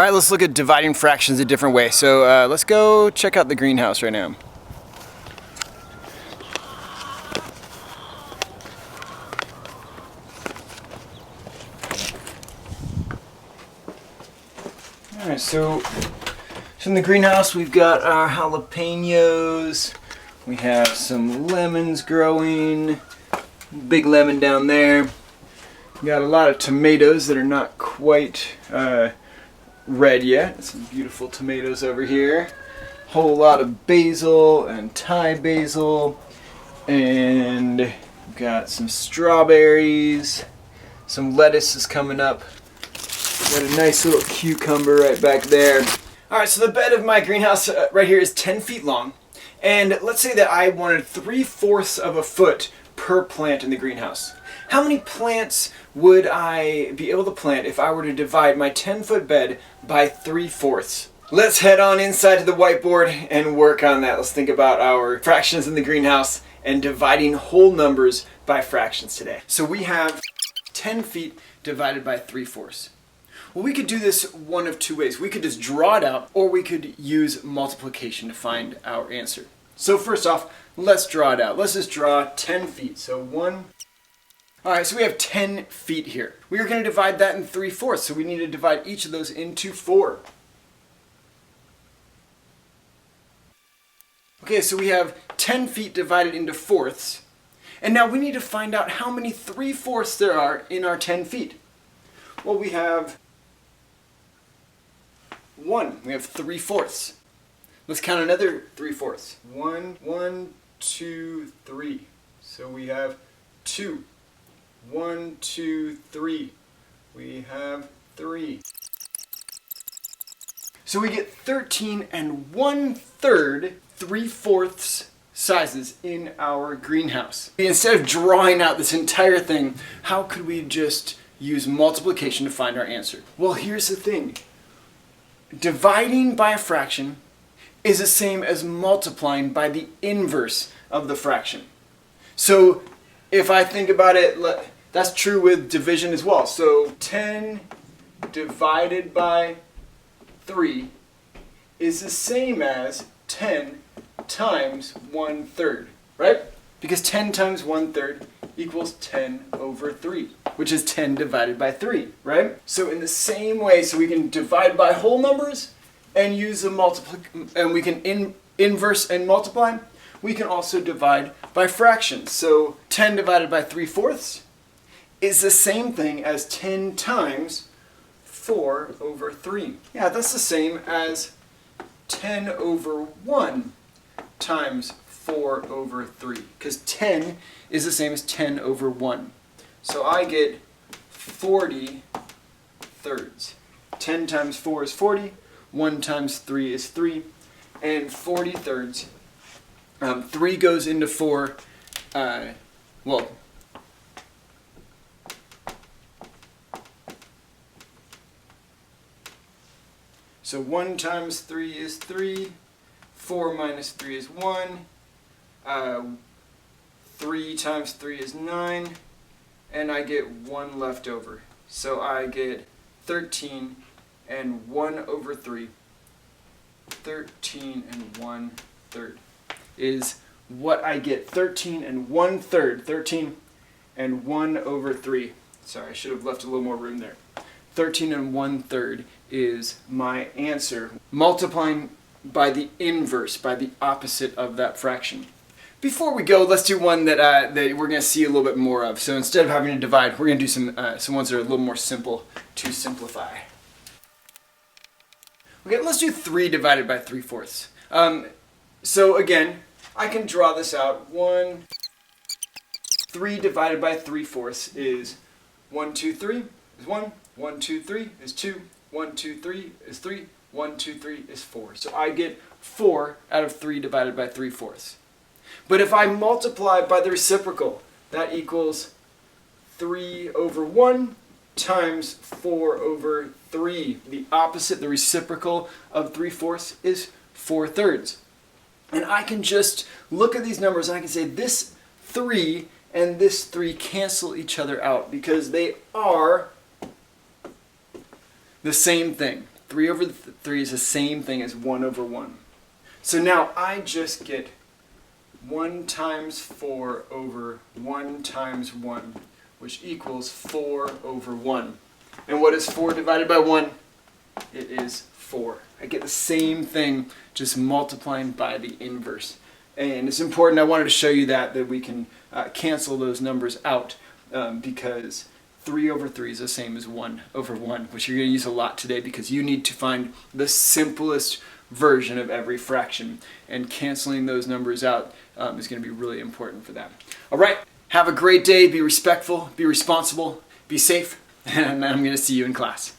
All right, let's look at dividing fractions a different way. So let's go check out the greenhouse right now. All right, so in the greenhouse we've got our jalapenos. We have some lemons growing. Big lemon down there. We got a lot of tomatoes that are not quite red yet. Some beautiful tomatoes over here. Whole lot of basil and Thai basil. And we've got some strawberries. Some lettuce is coming up. Got a nice little cucumber right back there. Alright, so the bed of my greenhouse right here is 10 feet long. And let's say that I wanted 3/4 of a foot per plant in the greenhouse. How many plants would I be able to plant if I were to divide my 10-foot bed by 3/4? Let's head on inside to the whiteboard and work on that. Let's think about our fractions in the greenhouse and dividing whole numbers by fractions today. So we have 10 feet divided by 3/4. Well, we could do this one of two ways. We could just draw it out, or we could use multiplication to find our answer. So first off, let's draw it out. Let's just draw 10 feet. So 1. All right, so we have 10 feet here. We are going to divide that in 3/4, so we need to divide each of those into 4. Okay, so we have 10 feet divided into fourths. And now we need to find out how many 3/4 there are in our 10 feet. Well, we have 1. We have 3/4. Let's count another 3/4. 1, 1, 2, 3. So we have 2. 1, 2, 3. We have 3. So we get 13 1/3 3/4 sizes in our greenhouse. Instead of drawing out this entire thing, how could we just use multiplication to find our answer? Well, here's the thing. Dividing by a fraction is the same as multiplying by the inverse of the fraction. So if I think about it, that's true with division as well. So 10 divided by 3 is the same as 10 times 1/3, right? Because 10 times 1/3 equals 10 over 3, which is 10 divided by 3, right? So in the same way, so we can divide by whole numbers and use and we can inverse and multiply. We can also divide by fractions. So 10 divided by 3/4 is the same thing as 10 times 4 over 3. Yeah, that's the same as 10 over 1 times 4 over 3, because 10 is the same as 10 over 1. So I get 40 thirds. 10 times 4 is 40, 1 times 3 is 3, and 40 thirds. 3 goes into 4, so 1 times 3 is 3, 4 minus 3 is 1, 3 times 3 is 9, and I get 1 left over. So I get 13 and 1/3. 13 and 1/3 is what I get. 13 and 1/3. 13 and 1/3. Sorry, I should have left a little more room there. 13 and 1/3 is my answer, multiplying by the inverse, by the opposite of that fraction. Before we go, let's do one that we're going to see a little bit more of. So instead of having to divide, we're going to do some ones that are a little more simple to simplify. Okay, let's do 3 divided by 3/4. So again, I can draw this out. 3 divided by 3/4 is 1, 2, 3 is 1, 1, 2, 3 is 2, 1, 2, 3 is 3, 1, 2, 3 is 4. So I get 4 out of 3 divided by 3/4. But if I multiply by the reciprocal, that equals 3 over 1 times 4 over 3. The opposite, the reciprocal of 3/4 is 4/3. And I can just look at these numbers and I can say this 3 and this 3 cancel each other out because they are the same thing. 3 over 3 is the same thing as 1 over 1. So now I just get 1 times 4 over 1 times 1, which equals 4 over 1. And what is 4 divided by 1? It is 4. I get the same thing, just multiplying by the inverse. And it's important, I wanted to show you that we can cancel those numbers out because 3 over 3 is the same as 1 over 1, which you're going to use a lot today because you need to find the simplest version of every fraction. And canceling those numbers out is going to be really important for that. All right, have a great day. Be respectful, be responsible, be safe, and I'm going to see you in class.